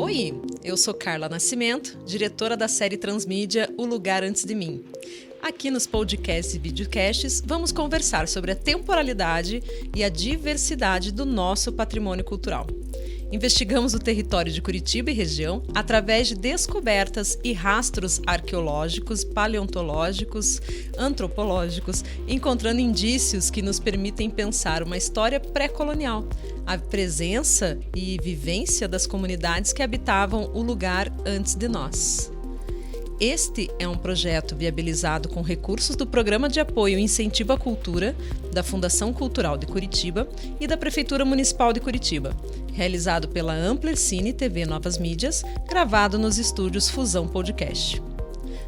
Oi, eu sou Carla Nascimento, diretora da série Transmídia O Lugar Antes de Mim. Aqui nos podcasts e videocasts vamos conversar sobre a temporalidade e a diversidade do nosso patrimônio cultural. Investigamos o território de Curitiba e região através de descobertas e rastros arqueológicos, paleontológicos, antropológicos, encontrando indícios que nos permitem pensar uma história pré-colonial, a presença e vivência das comunidades que habitavam o lugar antes de nós. Este é um projeto viabilizado com recursos do Programa de Apoio e Incentivo à Cultura, da Fundação Cultural de Curitiba e da Prefeitura Municipal de Curitiba, realizado pela Ampler Cine TV Novas Mídias, gravado nos estúdios Fusão Podcast.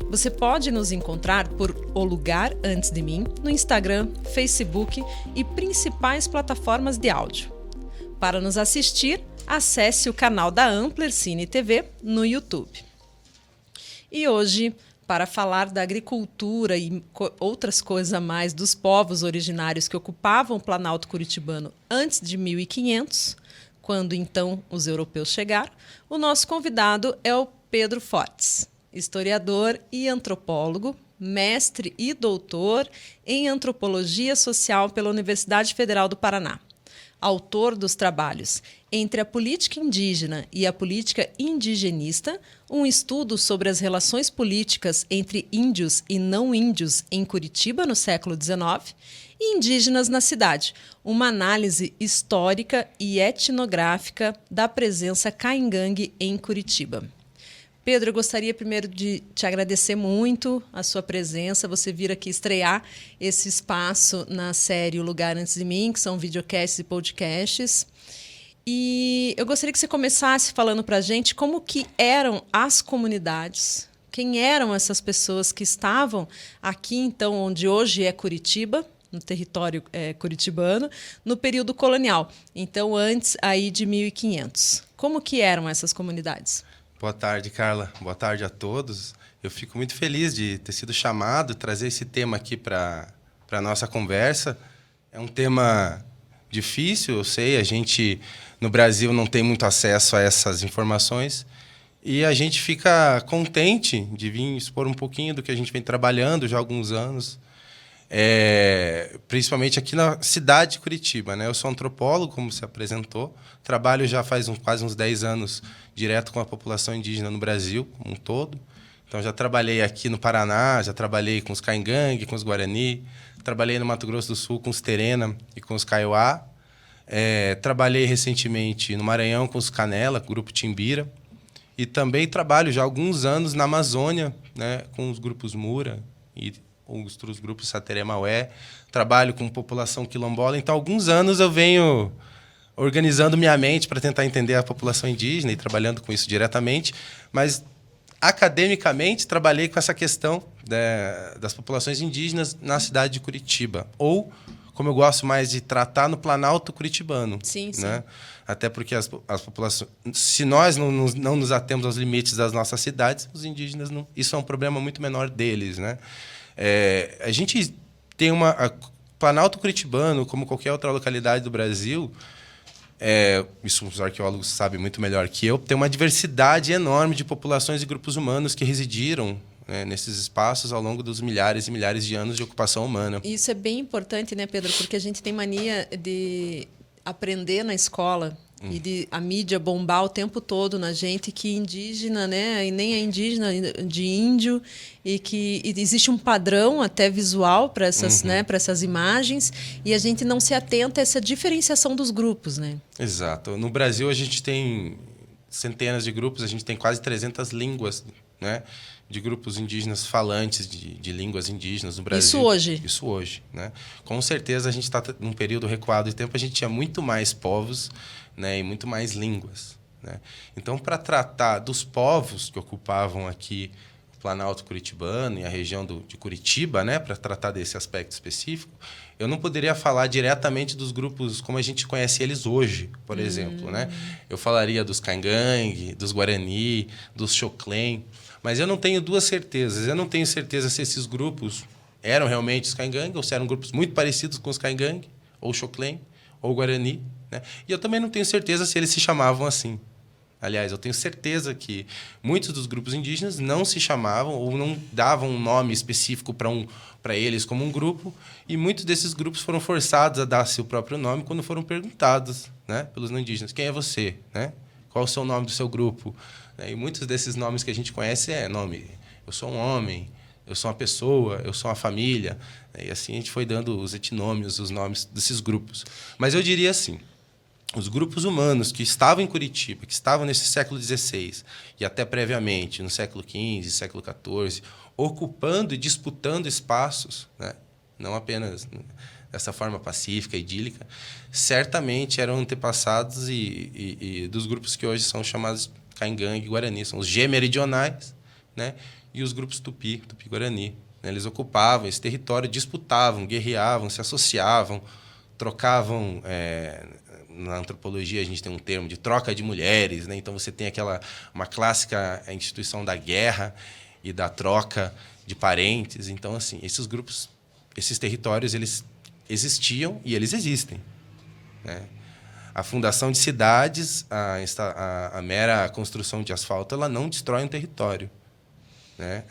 Você pode nos encontrar por O Lugar Antes de Mim no Instagram, Facebook e principais plataformas de áudio. Para nos assistir, acesse o canal da Ampler Cine TV no YouTube. E hoje, para falar da agricultura e outras coisas a mais dos povos originários que ocupavam o Planalto Curitibano antes de 1500, quando então os europeus chegaram, o nosso convidado é o Pedro Fortes, historiador e antropólogo, mestre e doutor em antropologia social pela Universidade Federal do Paraná. Autor dos trabalhos Entre a Política Indígena e a Política Indigenista, um estudo sobre as relações políticas entre índios e não índios em Curitiba no século XIX, e Indígenas na Cidade, uma análise histórica e etnográfica da presença caingangue em Curitiba. Pedro, eu gostaria primeiro de te agradecer muito a sua presença, você vir aqui estrear esse espaço na série O Lugar Antes de Mim, que são videocasts e podcasts. E eu gostaria que você começasse falando para a gente como que eram as comunidades, quem eram essas pessoas que estavam aqui, então, onde hoje é Curitiba, no território curitibano, no período colonial, então antes aí de 1500. Como que eram essas comunidades? Boa tarde, Carla. Boa tarde a todos. Eu fico muito feliz de ter sido chamado, trazer esse tema aqui para a nossa conversa. É um tema difícil, eu sei, a gente no Brasil não tem muito acesso a essas informações e a gente fica contente de vir expor um pouquinho do que a gente vem trabalhando já há alguns anos, principalmente aqui na cidade de Curitiba, né? Eu sou antropólogo, como se apresentou, trabalho já faz quase uns 10 anos direto com a população indígena no Brasil como um todo. Então, já trabalhei aqui no Paraná, já trabalhei com os caingangue, com os guarani, trabalhei no Mato Grosso do Sul com os terena e com os kaiowá, trabalhei recentemente no Maranhão com os canela, grupo Timbira, e também trabalho já há alguns anos na Amazônia, né, com os grupos Mura e outros grupos Sateré-Maué, trabalho com população quilombola. Então, há alguns anos eu venho organizando minha mente para tentar entender a população indígena e trabalhando com isso diretamente, mas academicamente trabalhei com essa questão das populações indígenas na cidade de Curitiba, ou, como eu gosto mais de tratar, no Planalto Curitibano. Sim, sim. Né? Até porque as populações, se nós não nos atemos aos limites das nossas cidades, os indígenas não. Isso é um problema muito menor deles, né? A gente tem Planalto Curitibano, como qualquer outra localidade do Brasil, isso os arqueólogos sabem muito melhor que eu, tem uma diversidade enorme de populações e grupos humanos que residiram, né, nesses espaços ao longo dos milhares e milhares de anos de ocupação humana. Isso é bem importante, né, Pedro? Porque a gente tem mania de aprender na escola e de a mídia bombar o tempo todo na gente que indígena, né, e nem é indígena, de índio, e que existe um padrão até visual para essas, né, para essas imagens, e a gente não se atenta a essa diferenciação dos grupos, né? Exato. No Brasil a gente tem centenas de grupos, a gente tem quase 300 línguas, né, de grupos indígenas falantes de línguas indígenas no Brasil. Isso hoje? Isso hoje, né? Com certeza a gente está num período recuado de tempo, a gente tinha muito mais povos, né, e muito mais línguas, né? Então, para tratar dos povos que ocupavam aqui o Planalto Curitibano e a região de Curitiba, né, para tratar desse aspecto específico, eu não poderia falar diretamente dos grupos como a gente conhece eles hoje, por exemplo, né? Eu falaria dos caingangue, dos guarani, dos xoclém, mas eu não tenho duas certezas. Eu não tenho certeza se esses grupos eram realmente os caingangue ou se eram grupos muito parecidos com os caingangue, ou xoclém, ou guarani, né? E eu também não tenho certeza se eles se chamavam assim, Aliás, eu tenho certeza que muitos dos grupos indígenas não se chamavam ou não davam um nome específico para eles como um grupo, e muitos desses grupos foram forçados a dar seu próprio nome quando foram perguntados, né, pelos não indígenas: quem é você? Né? Qual é o seu nome do seu grupo? E muitos desses nomes que a gente conhece nome: eu sou um homem, eu sou uma pessoa, eu sou uma família. E assim a gente foi dando os etnômios, os nomes desses grupos. Mas eu diria assim: os grupos humanos que estavam em Curitiba, que estavam nesse século XVI e até previamente, no século XV, século XIV, ocupando e disputando espaços, né, não apenas dessa forma pacífica, idílica, certamente eram antepassados e dos grupos que hoje são chamados Caingangue e Guarani. São os G-meridionais, né, e os grupos Tupi-Guarani. Eles ocupavam esse território, disputavam, guerreavam, se associavam, trocavam... Na antropologia, a gente tem um termo de troca de mulheres, né? Então, você tem uma clássica instituição da guerra e da troca de parentes. Então, assim, esses grupos, esses territórios, eles existiam e eles existem, né? A fundação de cidades, a mera construção de asfalto, ela não destrói um território, né?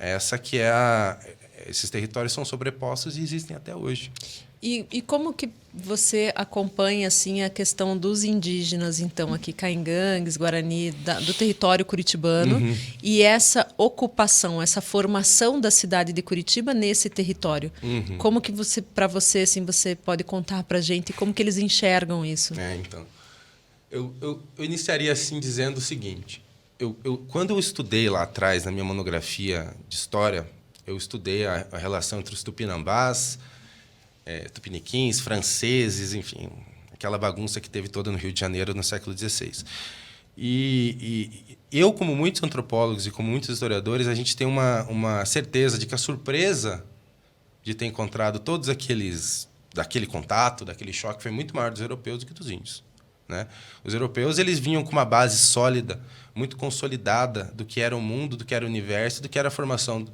Esses territórios são sobrepostos e existem até hoje. E como que você acompanha assim a questão dos indígenas, então, aqui, Caingangues, Guarani, do território curitibano, e essa ocupação, essa formação da cidade de Curitiba nesse território? Como que para você, assim, você pode contar para a gente como que eles enxergam isso? Então, eu iniciaria assim dizendo o seguinte: quando eu estudei lá atrás, na minha monografia de história, eu estudei a relação entre os tupinambás, tupiniquins, franceses, enfim, aquela bagunça que teve toda no Rio de Janeiro no século XVI. E eu, como muitos antropólogos e como muitos historiadores, a gente tem uma certeza de que a surpresa de ter encontrado todos daquele contato, daquele choque, foi muito maior dos europeus do que dos índios, né? Os europeus, eles vinham com uma base sólida, muito consolidada do que era o mundo, do que era o universo, do que era a formação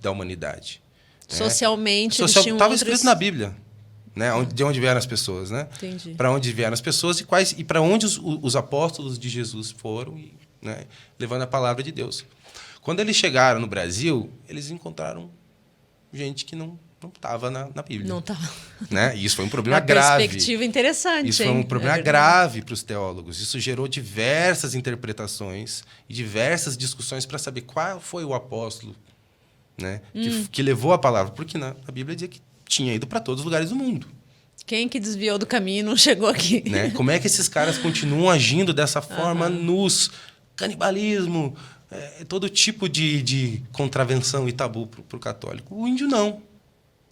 da humanidade. Socialmente, eles tinham estava escrito na Bíblia, né? De onde vieram as pessoas, né? Entendi. Para onde vieram as pessoas e para onde os apóstolos de Jesus foram, né? Levando a palavra de Deus. Quando eles chegaram no Brasil, eles encontraram gente que não estava na Bíblia. Não estava. Né? E isso foi um problema grave. Uma perspectiva interessante. Isso foi um problema grave para os teólogos. Isso gerou diversas interpretações e diversas discussões para saber qual foi o apóstolo, né, que levou a palavra. Porque na Bíblia dizia que tinha ido para todos os lugares do mundo. Quem que desviou do caminho não chegou aqui? Né? Como é que esses caras continuam agindo dessa forma nos canibalismo, todo tipo de contravenção e tabu para o católico? O índio não.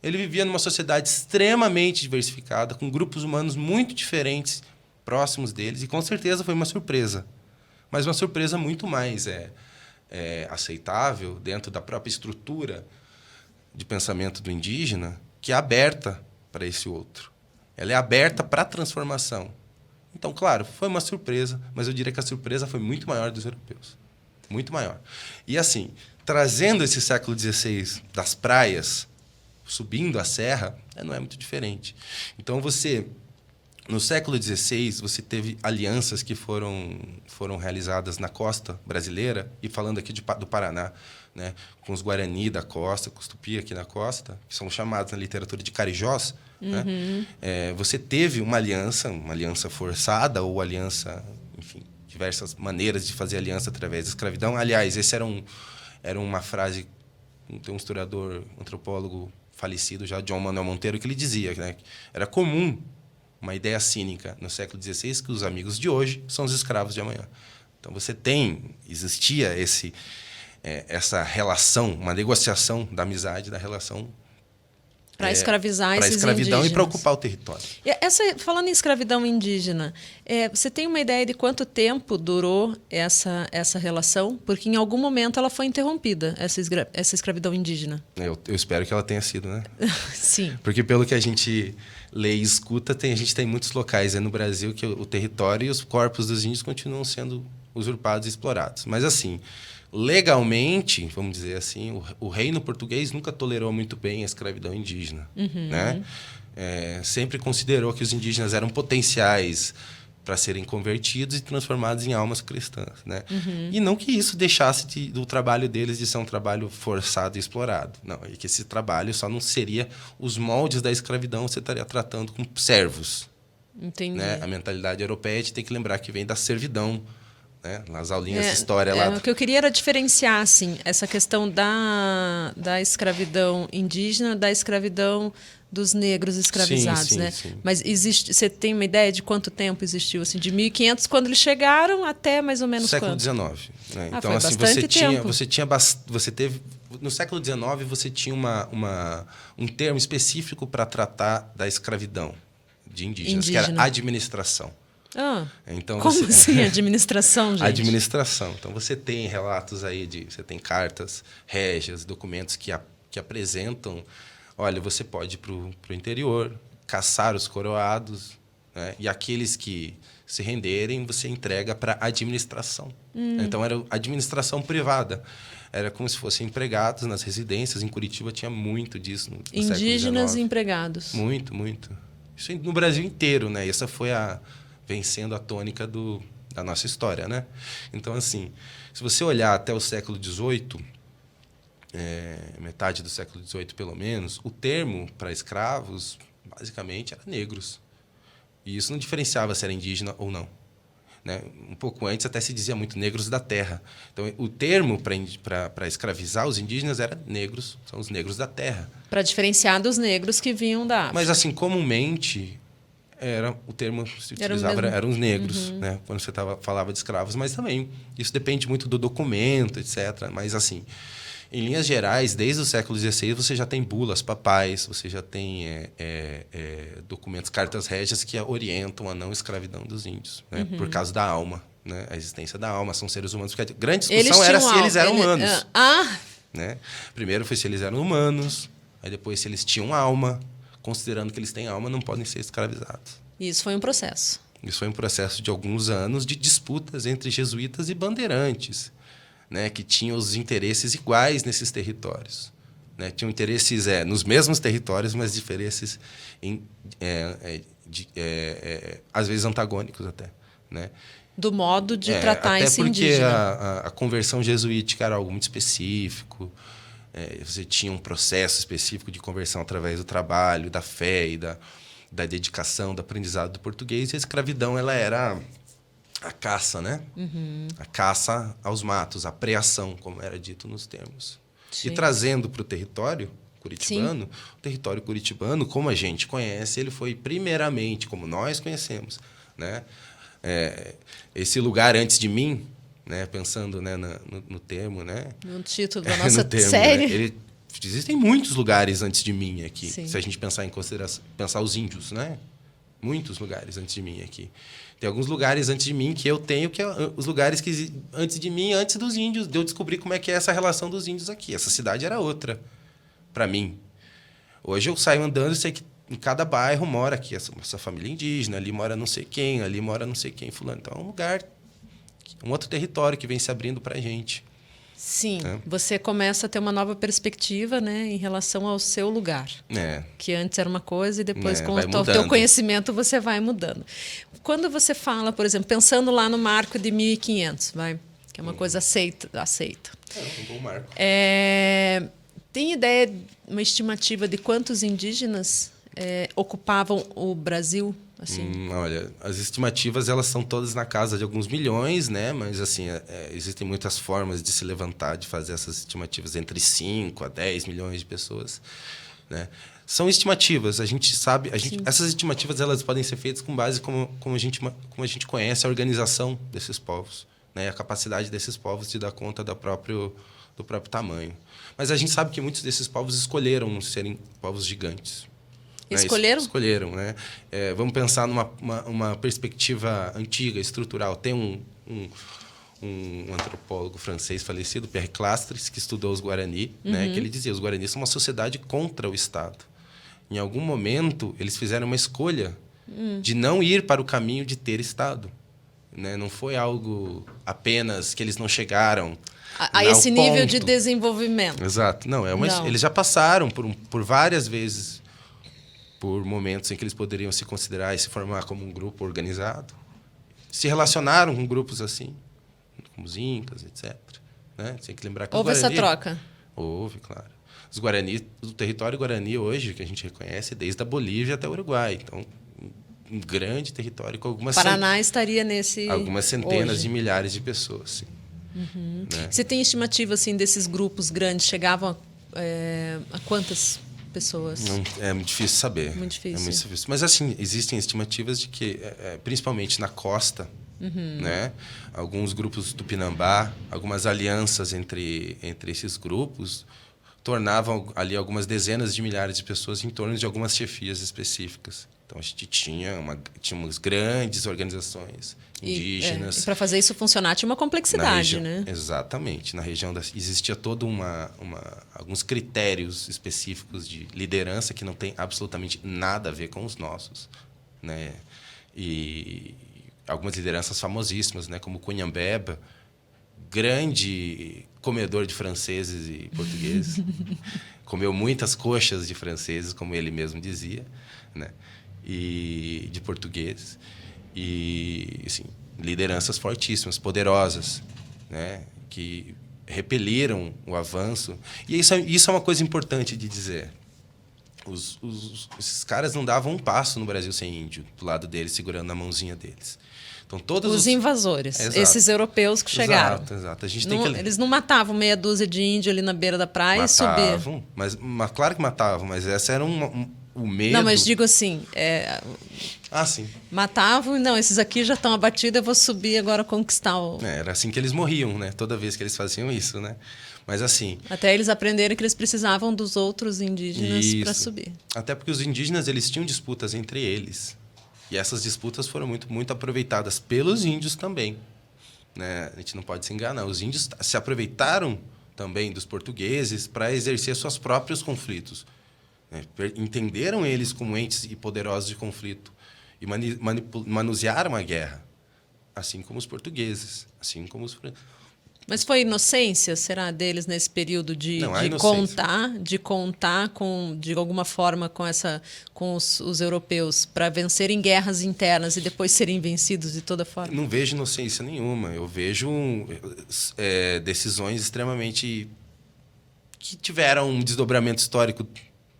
Ele vivia numa sociedade extremamente diversificada, com grupos humanos muito diferentes, próximos deles, e com certeza foi uma surpresa. Mas uma surpresa muito mais aceitável dentro da própria estrutura de pensamento do indígena, que é aberta para esse outro. Ela é aberta para a transformação. Então, claro, foi uma surpresa, mas eu diria que a surpresa foi muito maior dos europeus. Muito maior. E, assim, trazendo esse século XVI das praias, subindo a serra, não é muito diferente. Então, no século XVI, você teve alianças que foram realizadas na costa brasileira, e falando aqui do Paraná, né, com os Guarani da costa, com os Tupi aqui na costa, que são chamados na literatura de carijós. Né? Você teve uma aliança forçada ou aliança, enfim, diversas maneiras de fazer aliança através da escravidão. Aliás, era uma frase, tem um historiador, antropólogo falecido já, João Manuel Monteiro, que ele dizia, né, que era comum uma ideia cínica no século XVI, que os amigos de hoje são os escravos de amanhã. Então, existia essa relação, uma negociação da amizade, da relação para escravizar esses escravidão indígenas. E para ocupar o território. Falando em escravidão indígena, você tem uma ideia de quanto tempo durou essa relação? Porque em algum momento ela foi interrompida, essa escravidão indígena. Eu espero que ela tenha sido, né? Sim. Porque pelo que a gente lê e escuta, a gente tem muitos locais no Brasil que o território e os corpos dos índios continuam sendo usurpados e explorados. Mas, assim, legalmente, vamos dizer assim, o reino português nunca tolerou muito bem a escravidão indígena. Né? Sempre considerou que os indígenas eram potenciais para serem convertidos e transformados em almas cristãs, né? E não que isso deixasse do trabalho deles de ser um trabalho forçado e explorado. Não, é que esse trabalho só não seria os moldes da escravidão, você estaria tratando com servos. Entendi. Né? A mentalidade europeia, a gente tem que lembrar que vem da servidão, né? Nas aulinhas de história lá. O que eu queria era diferenciar assim, essa questão da escravidão indígena da escravidão dos negros escravizados, sim, né? Sim. Mas você tem uma ideia de quanto tempo existiu, assim, de 1500 quando eles chegaram até mais ou menos século quando? XIX. Né? Ah, então foi assim você teve no século XIX você tinha um termo específico para tratar da escravidão de indígenas, que era administração. Então, como assim administração, gente? Administração. Então você tem relatos aí você tem cartas régias, documentos que apresentam, olha, você pode ir para o interior, caçar os coroados, né? E aqueles que se renderem, você entrega para a administração. Então era administração privada. Era como se fossem empregados nas residências. Em Curitiba tinha muito disso no século XIX. Indígenas empregados. Muito, muito. Isso no Brasil inteiro, né? Essa foi vem sendo a tônica da nossa história, né? Então, assim, se você olhar até o século XVIII, metade do século XVIII, pelo menos, o termo para escravos, basicamente, era negros. E isso não diferenciava se era indígena ou não. Né? Um pouco antes até se dizia muito negros da terra. Então, o termo para escravizar os indígenas era negros, são os negros da terra. Para diferenciar dos negros que vinham da África. Mas, assim, comumente, o termo que se utilizava eram os negros, né? Quando você falava de escravos. Mas também, isso depende muito do documento, etc. Mas, assim, em linhas gerais, desde o século XVI, você já tem bulas papais, você já tem documentos, cartas régias que orientam a não escravidão dos índios, né? Por causa da alma, né? A existência da alma, são seres humanos. Porque a grande discussão era se eles eram humanos. Né? Primeiro foi se eles eram humanos, aí depois se eles tinham alma. Considerando que eles têm alma, não podem ser escravizados. Isso foi um processo. Isso foi um processo de alguns anos de disputas entre jesuítas e bandeirantes, né, que tinham os interesses iguais nesses territórios. Né? Tinham interesses nos mesmos territórios, mas diferenças às vezes antagônicos até. Né? Do modo de tratar esse Até indígena. porque a conversão jesuítica era algo muito específico. Você tinha um processo específico de conversão através do trabalho, da fé e da dedicação, do aprendizado do português. E a escravidão ela era a caça, né? A caça aos matos, a preação, como era dito nos termos. Sim. E trazendo para o território curitibano, o território curitibano, como a gente conhece, ele foi primeiramente, como nós conhecemos, né? Esse lugar antes de mim, né, pensando, né, no termo, né, no título da nossa série, né, existem muitos lugares antes de mim aqui. Sim. Se a gente pensar pensar os índios, né, muitos lugares antes de mim aqui. Tem alguns lugares antes de mim que eu tenho que os lugares que antes de mim, antes dos índios, de eu descobrir como é que é essa relação dos índios aqui. Essa cidade era outra para mim. Hoje eu saio andando e sei que em cada bairro mora aqui essa família indígena, ali mora não sei quem, ali mora não sei quem, fulano. Então é um lugar, um outro território que vem se abrindo para a gente. Sim, você começa a ter uma nova perspectiva, né, em relação ao seu lugar. Que antes era uma coisa e depois, com o teu conhecimento, você vai mudando. Quando você fala, por exemplo, pensando lá no marco de 1500, que é uma coisa aceita. É um bom marco. Tem ideia, uma estimativa de quantos indígenas ocupavam o Brasil? Assim? Olha, as estimativas elas são todas na casa de alguns milhões, né? Mas assim existem muitas formas de se levantar, de fazer essas estimativas entre 5 a 10 milhões de pessoas, né? São estimativas, a gente sabe, essas estimativas elas podem ser feitas com base como a gente conhece a organização desses povos, né? A capacidade desses povos de dar conta do próprio tamanho. Mas a gente sabe que muitos desses povos escolheram serem povos gigantes. Escolheram? Escolheram, né? Vamos pensar numa perspectiva antiga, estrutural. Tem um antropólogo francês falecido, Pierre Clastres, que estudou os Guarani, né? Que ele dizia os Guarani são uma sociedade contra o Estado. Em algum momento, eles fizeram uma escolha de não ir para o caminho de ter Estado. Né? Não foi algo apenas que eles não chegaram a esse nível de desenvolvimento. Exato. Não, eles já passaram por várias vezes por momentos em que eles poderiam se considerar e se formar como um grupo organizado, se relacionaram com grupos assim, como os incas, etc. Né? Tem que lembrar que houve essa troca? Houve, claro. Os Guarani, o território Guarani hoje, que a gente reconhece, desde a Bolívia até o Uruguai. Então, um grande território com algumas... Paraná estaria nesse... Algumas centenas hoje. de milhares de pessoas, sim. Uhum. Né? Você tem estimativa assim, desses grupos grandes? Chegavam a quantas pessoas? Não, é muito difícil saber. Muito difícil. É muito difícil. Mas, assim, existem estimativas de que, principalmente na costa, né, alguns grupos tupinambá, algumas alianças entre esses grupos, tornavam ali algumas dezenas de milhares de pessoas em torno de algumas chefias específicas. Então, a gente tinha umas grandes organizações indígenas. E para fazer isso funcionar tinha uma complexidade, né? Exatamente. Na região existia todo alguns critérios específicos de liderança que não tem absolutamente nada a ver com os nossos, né? E algumas lideranças famosíssimas, né? Como Cunhambeba, grande comedor de franceses e portugueses. Comeu muitas coxas de franceses, como ele mesmo dizia, né? E de portugueses. E, assim, lideranças fortíssimas, poderosas, né? Que repeliram o avanço. E isso é uma coisa importante de dizer. Esses caras não davam um passo no Brasil sem índio, do lado deles, segurando na mãozinha deles. Então, todos os invasores, Exato. Esses europeus que chegaram. Exato. A gente não, tem que... Eles não matavam meia dúzia de índio ali na beira da praia matavam, e subiam. mas claro que matavam, mas essa era o medo. Não, mas digo assim... sim. Matavam, não, esses aqui já estão abatidos, eu vou subir agora conquistar o... Era assim que eles morriam, né? Toda vez que eles faziam isso, né? Mas assim... Até eles aprenderem que eles precisavam dos outros indígenas para subir. Até porque os indígenas, eles tinham disputas entre eles. E essas disputas foram muito aproveitadas pelos índios também, né? A gente não pode se enganar. Os índios se aproveitaram também dos portugueses para exercer seus próprios conflitos, né? Entenderam eles como entes e poderosos de conflito e manusearam a guerra, assim como os portugueses, assim como os... Mas foi inocência, será, deles nesse período de contar de alguma forma com os europeus para vencerem guerras internas e depois serem vencidos de toda forma? Não vejo inocência nenhuma. Eu vejo decisões extremamente que tiveram um desdobramento histórico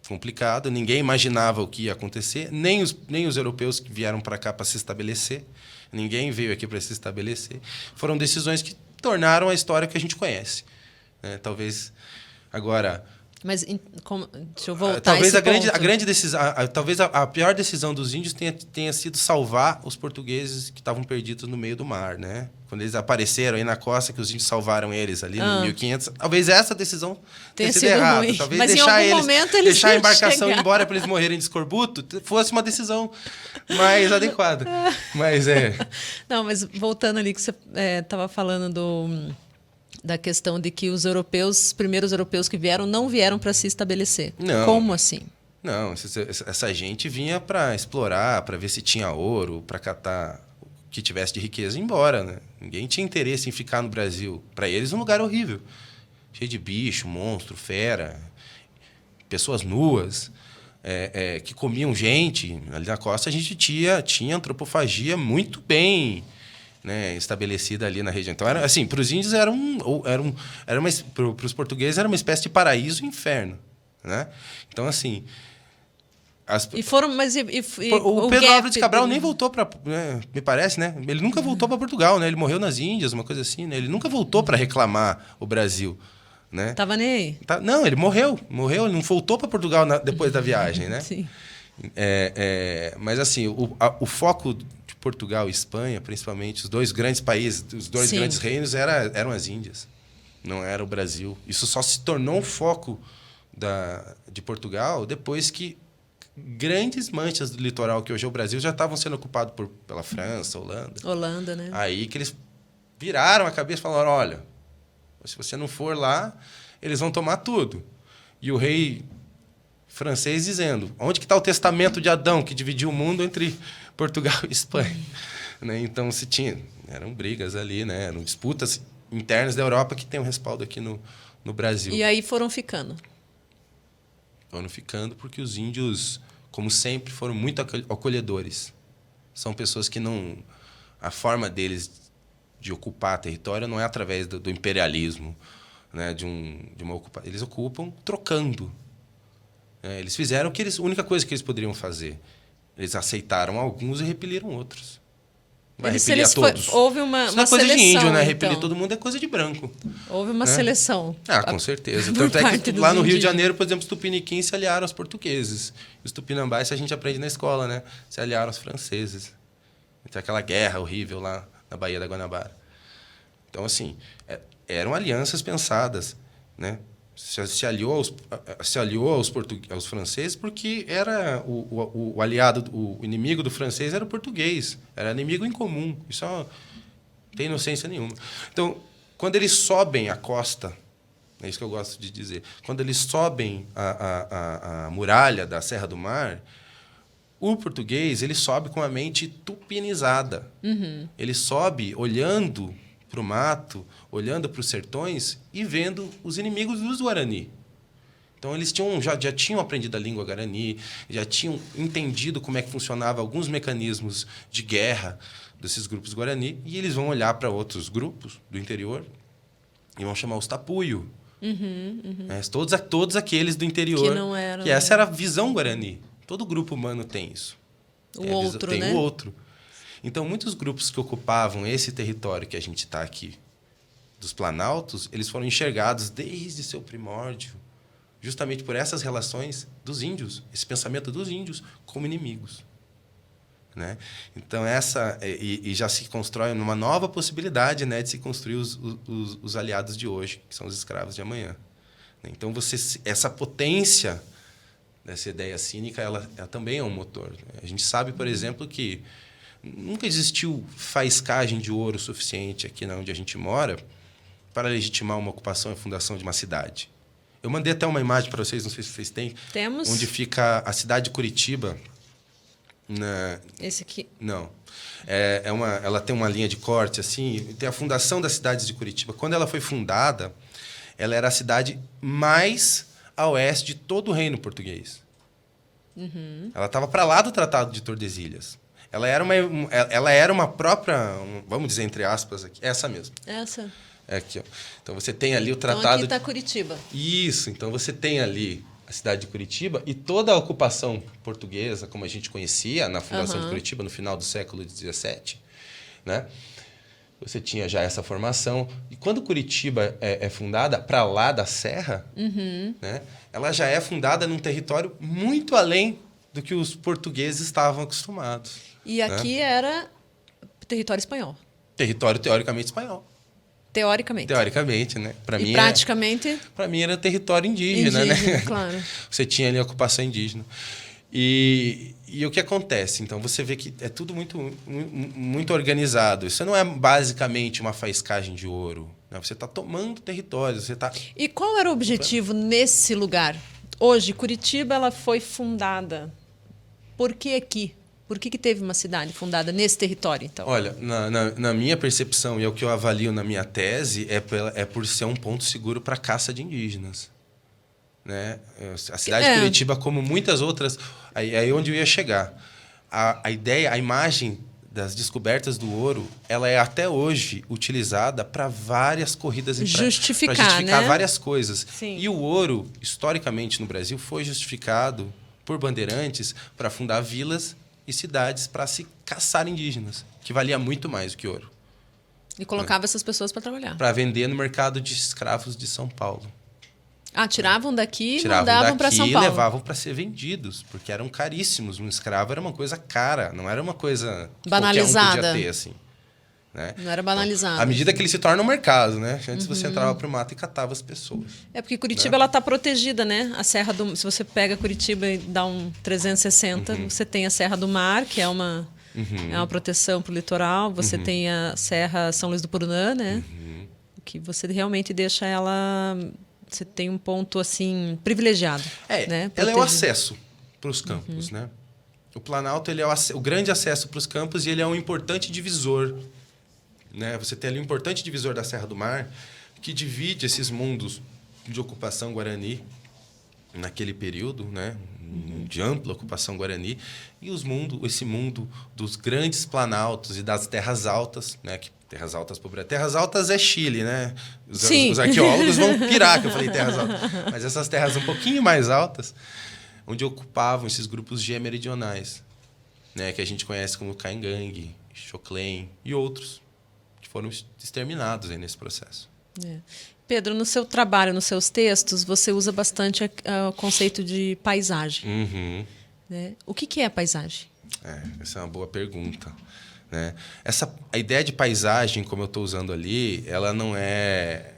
complicado. Ninguém imaginava o que ia acontecer, nem os europeus que vieram para cá para se estabelecer. Ninguém veio aqui para se estabelecer. Foram decisões que tornaram a história que a gente conhece, né? Talvez agora... Mas deixa eu voltar talvez a esse a grande decisão, talvez a pior decisão dos índios tenha sido salvar os portugueses que estavam perdidos no meio do mar, né? Quando eles apareceram aí na costa, que os índios salvaram eles ali no 1500. Talvez essa decisão tenha sido errada. Ruim. Talvez mas deixar a embarcação ir embora para eles morrerem de escorbuto fosse uma decisão mais adequada. Mas Não, mas voltando ali que você estava falando da questão de que os primeiros europeus que vieram, não vieram para se estabelecer. Não. Como assim? Não, essa gente vinha para explorar, para ver se tinha ouro, para catar o que tivesse de riqueza e ir embora, né? Ninguém tinha interesse em ficar no Brasil. Para eles, um lugar horrível. Cheio de bicho, monstro, fera, pessoas nuas, que comiam gente. Ali na costa, a gente tinha antropofagia muito bem, né, estabelecida ali na região. Então, assim, para os índios para os portugueses era uma espécie de paraíso e inferno, né? Então, assim, o Pedro Álvares de Cabral nem voltou para, me parece, né? Ele nunca voltou para Portugal, né? Ele morreu nas Índias, uma coisa assim, né? Ele nunca voltou para reclamar o Brasil, né? Tava nem aí. Não, ele morreu, ele não voltou para Portugal depois da viagem, né? Sim. Mas assim, o foco de Portugal e Espanha, principalmente, os dois grandes países, os dois Sim. grandes reinos eram as Índias, não era o Brasil. Isso só se tornou um foco de Portugal depois que grandes manchas do litoral que hoje é o Brasil já estavam sendo ocupados pela França, Holanda, né? Aí que eles viraram a cabeça e falaram, olha, se você não for lá, eles vão tomar tudo. E o rei francês dizendo, onde que está o testamento de Adão que dividiu o mundo entre Portugal e Espanha? Né? Então, eram brigas ali, né? Eram disputas internas da Europa que tem um respaldo aqui no Brasil. E aí foram ficando porque os índios, como sempre, foram muito acolhedores. São pessoas que não... A forma deles de ocupar território não é através do imperialismo, né, de uma ocupação. Eles ocupam trocando. Eles fizeram a única coisa que eles poderiam fazer. Eles aceitaram alguns e repeliram outros. Vai repelir a todos. Houve uma Isso não é coisa seleção, de índio, né? então. Repelir todo mundo é coisa de branco. Houve uma seleção. Com certeza. Por Tanto é que parte lá dos no Rio de indígenas. Janeiro, por exemplo, os tupiniquins se aliaram aos portugueses. Os tupinambás, isso a gente aprende na escola, né? Se aliaram aos franceses. Então, aquela guerra horrível lá na Baía da Guanabara. Então, assim, eram alianças pensadas, né? Se aliou aos franceses porque era o aliado, o inimigo do francês era o português, era inimigo em comum. Isso não tem inocência nenhuma. Então, quando eles sobem a costa, é isso que eu gosto de dizer, quando eles sobem a muralha da Serra do Mar, o português ele sobe com a mente tupinizada. Ele sobe olhando para o mato, olhando para os sertões e vendo os inimigos dos Guarani. Então, eles já tinham aprendido a língua Guarani, já tinham entendido como é que funcionava alguns mecanismos de guerra desses grupos Guarani, e eles vão olhar para outros grupos do interior e vão chamar os tapuio. Todos aqueles do interior. Que não eram... Que essa era a visão Guarani. Todo grupo humano tem isso. O outro, tem né? o outro. Então, muitos grupos que ocupavam esse território que a gente está aqui, dos Planaltos, eles foram enxergados desde seu primórdio, justamente por essas relações dos índios, esse pensamento dos índios como inimigos. Né? Então, e já se constrói uma nova possibilidade, né, de se construir os aliados de hoje, que são os escravos de amanhã. Então, essa potência dessa ideia cínica, ela também é um motor. A gente sabe, por exemplo, que nunca existiu faiscagem de ouro suficiente aqui onde a gente mora para legitimar uma ocupação e fundação de uma cidade. Eu mandei até uma imagem para vocês, não sei se vocês têm. Temos. Onde fica a cidade de Curitiba. Esse aqui? Não. Ela tem uma linha de corte, assim, tem a fundação das cidades de Curitiba. Quando ela foi fundada, ela era a cidade mais a oeste de todo o reino português. Ela estava para lá do Tratado de Tordesilhas. Ela era uma própria, vamos dizer entre aspas aqui, essa mesmo. Essa. Aqui, ó. Então você tem ali o Então tratado. aqui está Curitiba. Isso. Então você tem ali a cidade de Curitiba e toda a ocupação portuguesa, como a gente conhecia na fundação de Curitiba no final do século XVII, né? Você tinha já essa formação. E quando Curitiba é fundada, para lá da Serra, né? Ela já é fundada num território muito além do que os portugueses estavam acostumados. E aqui era território espanhol. Território teoricamente espanhol. Teoricamente, né? Praticamente... Para mim era território indígena, né? Claro. Você tinha ali a ocupação indígena. E o que acontece? Então, você vê que é tudo muito organizado. Isso não é basicamente uma faiscagem de ouro. Né? Você está tomando território. E qual era o objetivo nesse lugar? Hoje, Curitiba ela foi fundada. Por que aqui? Por que teve uma cidade fundada nesse território, então? Olha, na minha percepção, e é o que eu avalio na minha tese, é por ser um ponto seguro para a caça de indígenas. Né? A cidade de Curitiba, como muitas outras... Aí onde eu ia chegar. A ideia, a imagem das descobertas do ouro, ela é até hoje utilizada para várias corridas... Para justificar, né? Várias coisas. Sim. E o ouro, historicamente, no Brasil, foi justificado por bandeirantes para fundar vilas e cidades para se caçar indígenas, que valia muito mais do que ouro. E colocava essas pessoas para trabalhar. Para vender no mercado de escravos de São Paulo. Tiravam daqui e mandavam para São Paulo. E levavam para ser vendidos, porque eram caríssimos. Um escravo era uma coisa cara, não era uma coisa que banalizada. Qualquer um podia ter, assim. Né? Não era banalizado. Então, à medida que ele se torna um mercado, né? Antes você entrava para o mato e catava as pessoas. Porque Curitiba ela está protegida, né? A Serra do... Se você pega Curitiba e dá um 360, você tem a Serra do Mar, que é uma proteção para o litoral. Você tem a Serra São Luís do Purunã, né? Que você realmente deixa ela... Você tem um ponto assim privilegiado. Né? Ela é o acesso para os campos, né? O Planalto ele é o grande acesso para os campos e ele é um importante divisor, né? Você tem ali um importante divisor da Serra do Mar que divide esses mundos de ocupação Guarani naquele período, né, de ampla ocupação guarani, e esse mundo dos grandes planaltos e das terras altas, né, que terras altas para o Brasil. Terras altas é Chile, né? Os arqueólogos vão pirar que eu falei terras altas. Mas essas terras um pouquinho mais altas, onde ocupavam esses grupos G-meridionais, né, que a gente conhece como Caingangue, Xoclen e outros, que foram exterminados aí nesse processo. É. Pedro, no seu trabalho, nos seus textos, você usa bastante o conceito de paisagem. Uhum. Né? O que é a paisagem? Essa é uma boa pergunta. Né? A ideia de paisagem, como eu estou usando ali, ela não é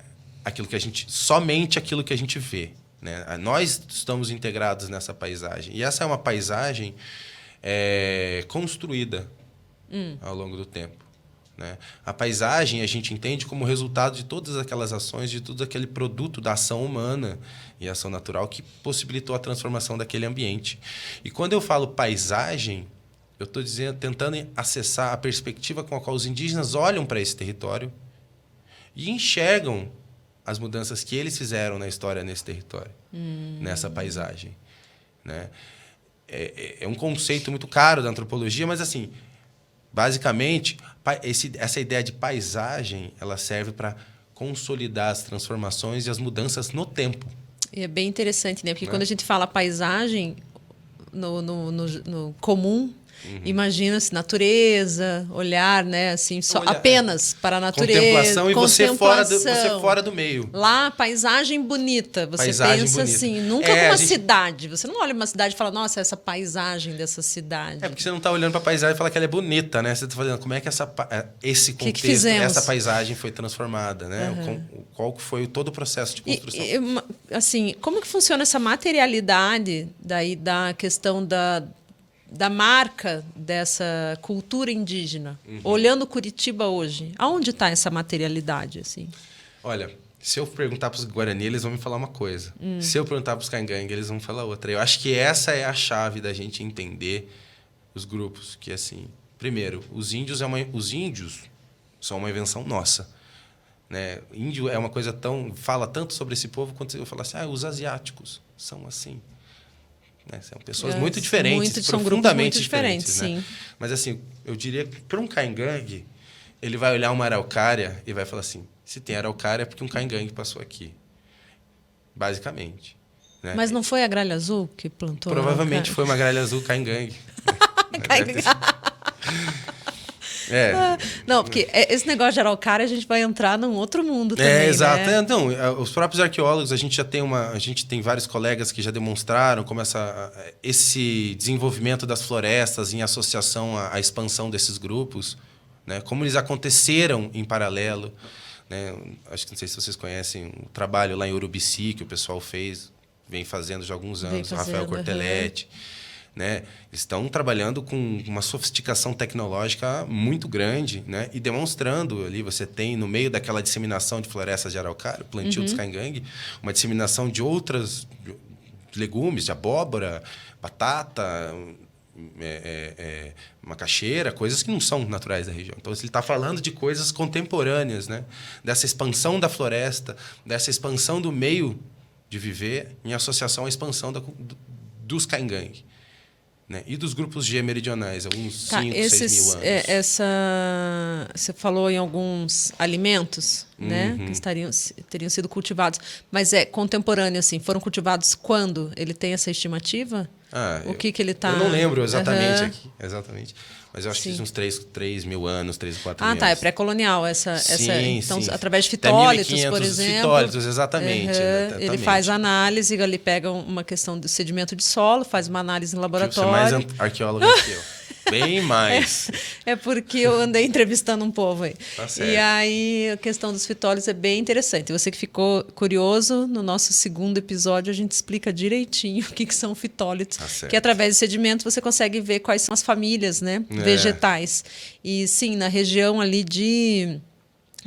somente aquilo que a gente vê. Né? Nós estamos integrados nessa paisagem. E essa é uma paisagem construída ao longo do tempo. Né? A paisagem a gente entende como resultado de todas aquelas ações, de todo aquele produto da ação humana e ação natural que possibilitou a transformação daquele ambiente. E quando eu falo paisagem, eu estou tentando acessar a perspectiva com a qual os indígenas olham para esse território e enxergam as mudanças que eles fizeram na história nesse território, nessa paisagem. Né? É um conceito muito caro da antropologia, mas assim, basicamente, essa ideia de paisagem ela serve para consolidar as transformações e as mudanças no tempo. E é bem interessante, né? Porque quando a gente fala paisagem, no comum, imagina-se natureza, olhar, né? Assim, apenas para a natureza. Contemplação e você fora do meio. Lá, paisagem bonita. Você pensa assim, nunca uma cidade. Você não olha uma cidade e fala, nossa, essa paisagem dessa cidade. Porque você não está olhando para a paisagem e fala que ela é bonita, né? Você está falando como é que esse contexto, essa paisagem foi transformada, né? Qual foi todo o processo de construção. Assim, como que funciona essa materialidade daí da questão da marca dessa cultura indígena, olhando Curitiba hoje, aonde está essa materialidade? Assim? Olha, se eu perguntar para os Guarani, eles vão me falar uma coisa. Se eu perguntar para os Caingangue, eles vão falar outra. Eu acho que essa é a chave da gente entender os grupos. Que, assim, primeiro, os índios são uma invenção nossa. Né? Índio é uma coisa fala tanto sobre esse povo quanto eu falar assim, os asiáticos são assim. Né? São pessoas muito diferentes, profundamente diferentes. Né? Sim. Mas assim, eu diria que para um Caingangue, ele vai olhar uma araucária e vai falar assim, se tem araucária é porque um Caingangue passou aqui. Basicamente. Né? Mas não foi a gralha azul que plantou? Provavelmente foi uma gralha azul Caingangue. Não, porque esse negócio de araucária a gente vai entrar num outro mundo também. Exato. Né? Então, os próprios arqueólogos, a gente tem vários colegas que já demonstraram como esse desenvolvimento das florestas em associação à expansão desses grupos, né? Como eles aconteceram em paralelo. Né? Acho que não sei se vocês conhecem o trabalho lá em Urubici que o pessoal vem fazendo já há alguns anos, o Rafael Cortelletti. Né? Estão trabalhando com uma sofisticação tecnológica muito grande, né? E demonstrando ali, você tem no meio daquela disseminação de florestas de araucária, plantio dos Caingangue, uma disseminação de outros legumes, de abóbora, batata, macaxeira, coisas que não são naturais da região. Então, ele está falando de coisas contemporâneas, né? Dessa expansão da floresta, dessa expansão do meio de viver em associação à expansão dos Caingangue. Né? E dos grupos G-meridionais, alguns 5, 6 mil anos. Você falou em alguns alimentos, né, que teriam sido cultivados, mas é contemporâneo, assim, foram cultivados quando? Ele tem essa estimativa? O que ele está... Eu não lembro exatamente aqui, mas eu acho que uns 3 mil anos, 3, 4 mil. É pré-colonial então, sim. através de fitólitos, por exemplo. Fitólitos, exatamente. Ele faz análise, ele pega uma questão do sedimento de solo, faz uma análise em laboratório. Você é mais arqueólogo que eu. Bem mais. É porque eu andei entrevistando um povo aí. Tá certo. E aí a questão dos fitólitos é bem interessante. Você que ficou curioso, no nosso segundo episódio a gente explica direitinho o que são fitólitos. Tá certo. Que através de sedimentos você consegue ver quais são as famílias, né, vegetais. E sim, na região ali de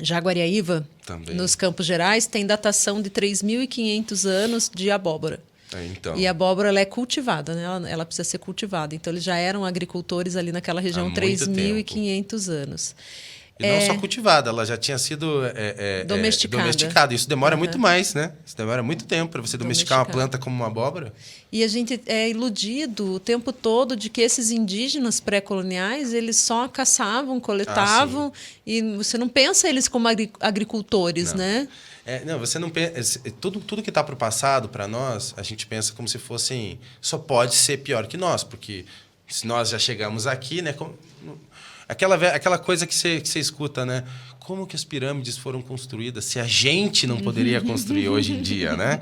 Jaguariaíva, também, nos Campos Gerais, tem datação de 3.500 anos de abóbora. Então. E a abóbora ela é cultivada, né? Ela precisa ser cultivada. Então, eles já eram agricultores ali naquela região há 3.500 anos. E não só cultivada, ela já tinha sido domesticada. Isso demora muito mais, né? Isso demora muito tempo para você domesticar uma planta como uma abóbora. E a gente é iludido o tempo todo de que esses indígenas pré-coloniais, eles só caçavam, coletavam, e você não pensa eles como agricultores, né? Não, você não pensa. Tudo que está para o passado, para nós, a gente pensa como se fossem. Só pode ser pior que nós, porque se nós já chegamos aqui, né? Aquela coisa que você escuta, né? Como que as pirâmides foram construídas se a gente não poderia construir hoje em dia, né?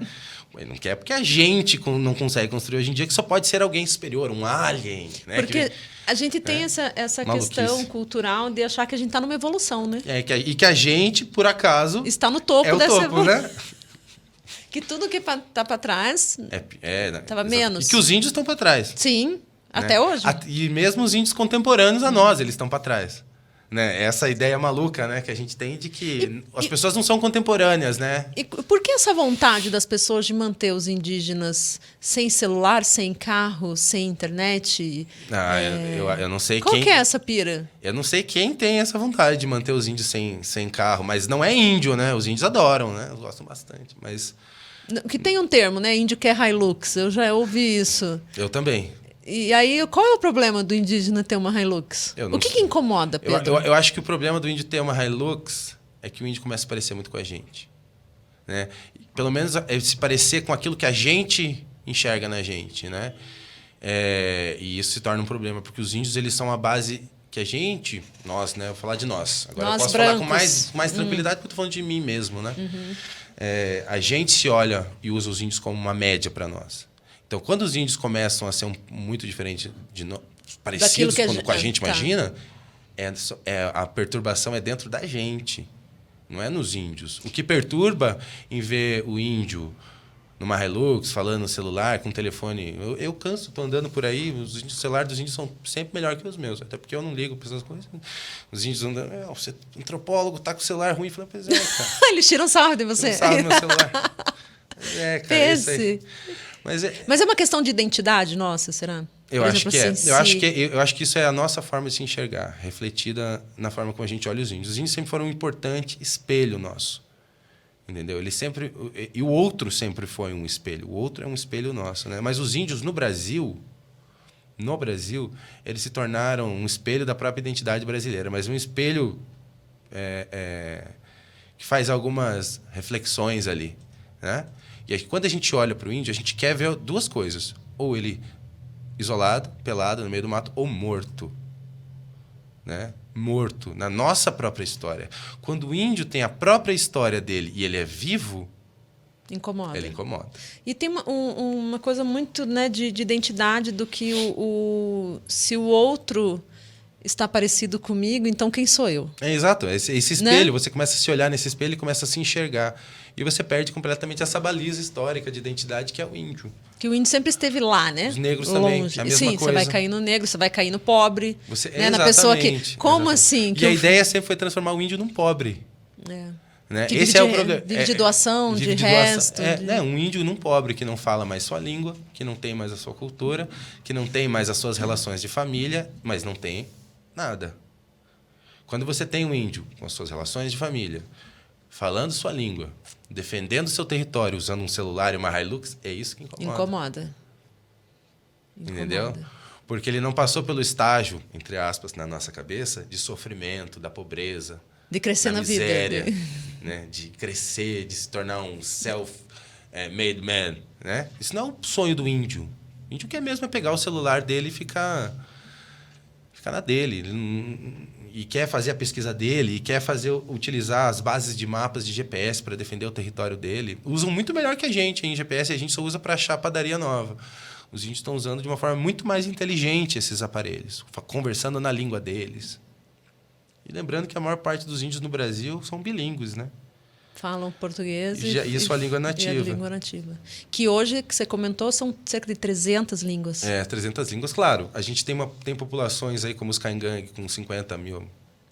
Não quer porque a gente não consegue construir hoje em dia, que só pode ser alguém superior, um alien. Né? Porque a gente tem essa questão cultural de achar que a gente está numa evolução, né? E que a gente, por acaso... Está no topo dessa evolução. Né? Que tudo que está para trás estava menos. E que os índios estão para trás. Sim. Até hoje. E mesmo os índios contemporâneos a nós, eles estão para trás. Né? Essa ideia maluca, né, que a gente tem de que as pessoas não são contemporâneas, né? E por que essa vontade das pessoas de manter os indígenas sem celular, sem carro, sem internet? Eu não sei Qual que é essa pira? Eu não sei quem tem essa vontade de manter os índios sem carro, mas não é índio, né? Os índios adoram, né? Eles gostam bastante, mas... Que tem um termo, né? Índio quer Hilux. Eu já ouvi isso. Eu também. E aí, qual é o problema do indígena ter uma Hilux? O que incomoda, Pedro? Eu acho que o problema do índio ter uma Hilux é que o índio começa a parecer muito com a gente. Né? Pelo menos se parecer com aquilo que a gente enxerga na gente. Né? E isso se torna um problema, porque os índios eles são a base que a gente... Nós, né? Eu vou falar de nós. Agora eu posso falar com mais tranquilidade, porque eu estou falando de mim mesmo. Né? A gente se olha e usa os índios como uma média para nós. Então, quando os índios começam a ser muito diferentes parecidos com a gente imagina, a perturbação é dentro da gente, não é nos índios. O que perturba em ver o índio numa Hilux, falando no celular, com o telefone... Eu canso, estou andando por aí, o celular dos índios são sempre melhor que os meus, até porque eu não ligo para essas coisas. Os índios andam... Você é antropólogo, tá com o celular ruim. Eu falei, pois é, cara. Eles tiram sarro de você. Tiram sarro do meu celular. Cara, isso aí... Mas é uma questão de identidade nossa, será? Eu acho que é. Eu acho que isso é a nossa forma de se enxergar, refletida na forma como a gente olha os índios. Os índios sempre foram um importante espelho nosso. Entendeu? E o outro sempre foi um espelho. O outro é um espelho nosso. Né? Mas os índios no Brasil, eles se tornaram um espelho da própria identidade brasileira. Mas um espelho que faz algumas reflexões ali. Né? E aí, quando a gente olha para o índio, a gente quer ver duas coisas. Ou ele isolado, pelado, no meio do mato, ou morto. Né? Morto, na nossa própria história. Quando o índio tem a própria história dele e ele é vivo, incomoda. Ele incomoda. E tem uma coisa muito, né, de identidade do que se o outro está parecido comigo, então quem sou eu? Exato. Esse espelho, né? Você começa a se olhar nesse espelho e começa a se enxergar. E você perde completamente essa baliza histórica de identidade que é o índio. Que o índio sempre esteve lá, né? Os negros também, longe. a mesma coisa. Você vai cair no negro, você vai cair no pobre. Né? Na pessoa que... Como assim? E a ideia sempre foi transformar o índio num pobre. Né? Esse é o problema. Vive de doação, de resto. Um índio num pobre que não fala mais sua língua, que não tem mais a sua cultura, que não tem mais as suas relações de família, mas não tem nada. Quando você tem um índio com as suas relações de família, falando sua língua, defendendo seu território, usando um celular e uma Hilux, é isso que incomoda. Entendeu? Porque ele não passou pelo estágio, entre aspas, na nossa cabeça, de sofrimento, da pobreza, de crescer na miséria, vida. Né? De crescer, de se tornar um self-made man. Né? Isso não é o sonho do índio. O índio quer mesmo pegar o celular dele e ficar na dele. E quer fazer a pesquisa dele, e quer utilizar as bases de mapas de GPS para defender o território dele. Usam muito melhor que a gente em GPS, a gente só usa para achar padaria nova. Os índios estão usando de uma forma muito mais inteligente esses aparelhos, conversando na língua deles. E lembrando que a maior parte dos índios no Brasil são bilíngues, né? Falam português e sua língua nativa. E a língua nativa. Que hoje, que você comentou, são cerca de 300 línguas. 300 línguas, claro. A gente tem populações aí como os Caingangue, com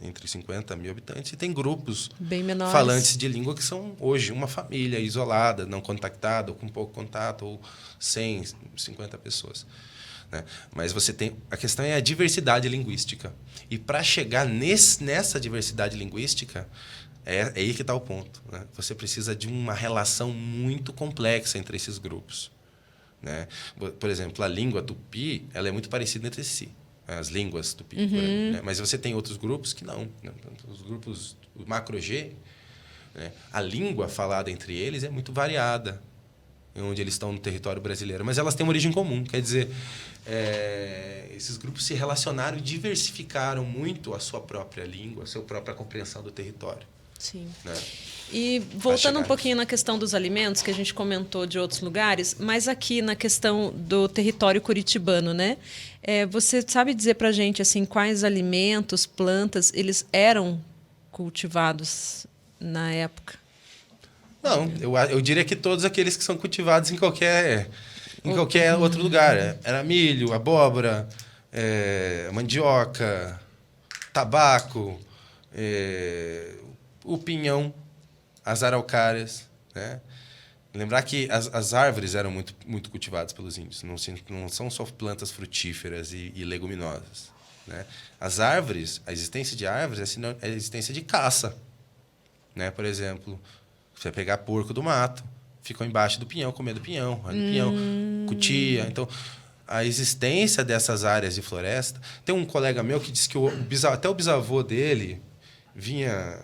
entre 50 mil habitantes, e tem grupos bem menores, falantes de língua que são, hoje, uma família isolada, não contactada, ou com pouco contato, ou 100, 50 pessoas. né? Mas você tem... A questão é a diversidade linguística. E para chegar nessa diversidade linguística, é aí que está o ponto, né? Você precisa de uma relação muito complexa entre esses grupos, né? Por exemplo, a língua tupi, ela é muito parecida entre si. As línguas tupi, né? Mas você tem outros grupos que não, né? Os grupos macro-G, né? A língua falada entre eles é muito variada, onde eles estão no território brasileiro, mas elas têm uma origem comum. Quer dizer, esses grupos se relacionaram e diversificaram muito a sua própria língua, a sua própria compreensão do território. Sim. Né? E voltando um pouquinho na questão dos alimentos, que a gente comentou de outros lugares, mas aqui na questão do território curitibano, né? Você sabe dizer para a gente assim, quais alimentos, plantas, eles eram cultivados na época? Não, eu diria que todos aqueles que são cultivados em qualquer outro lugar. Era milho, abóbora, mandioca, tabaco, o pinhão, as araucárias, né? Lembrar que as árvores eram muito, muito cultivadas pelos índios. Não são só plantas frutíferas e leguminosas, né? As árvores, a existência de árvores é a existência de caça, né? Por exemplo, você vai pegar porco do mato, ficou embaixo do pinhão, comendo pinhão, cutia. Então, a existência dessas áreas de floresta... Tem um colega meu que disse que até o bisavô dele vinha...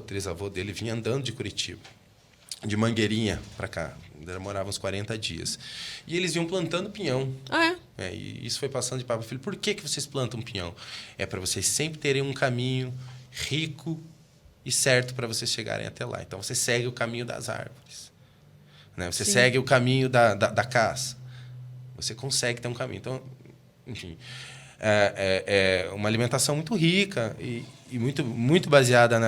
Trisavô dele vinha andando de Curitiba, de Mangueirinha para cá. Ele morava uns 40 dias. E eles iam plantando pinhão. E isso foi passando de pai para filho. Por que vocês plantam pinhão? É para vocês sempre terem um caminho rico e certo para vocês chegarem até lá. Então, você segue o caminho das árvores, né? Você segue o caminho da caça. Você consegue ter um caminho. Então, enfim, é uma alimentação muito rica e muito, muito baseada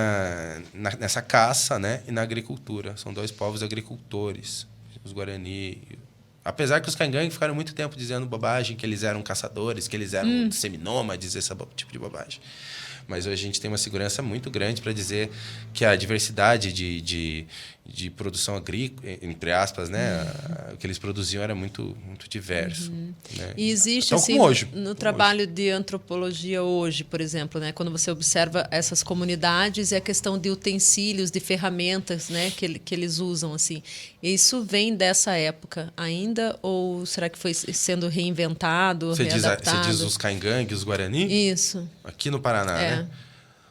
nessa caça, né? E na agricultura. São dois povos agricultores, os Guarani. Apesar que os Caingangue ficaram muito tempo dizendo bobagem, que eles eram caçadores, que eles eram seminômades, esse tipo de bobagem. Mas hoje a gente tem uma segurança muito grande para dizer que a diversidade de produção agrícola, entre aspas, né? O que eles produziam era muito, muito diverso. Né? E existe, então, assim, hoje, no trabalho de antropologia hoje, por exemplo, né? Quando você observa essas comunidades e a questão de utensílios, de ferramentas, né? que eles usam, assim. Isso vem dessa época ainda ou será que foi sendo reinventado, readaptado? Você diz os Caingangue, os Guarani? Isso. Aqui no Paraná, né?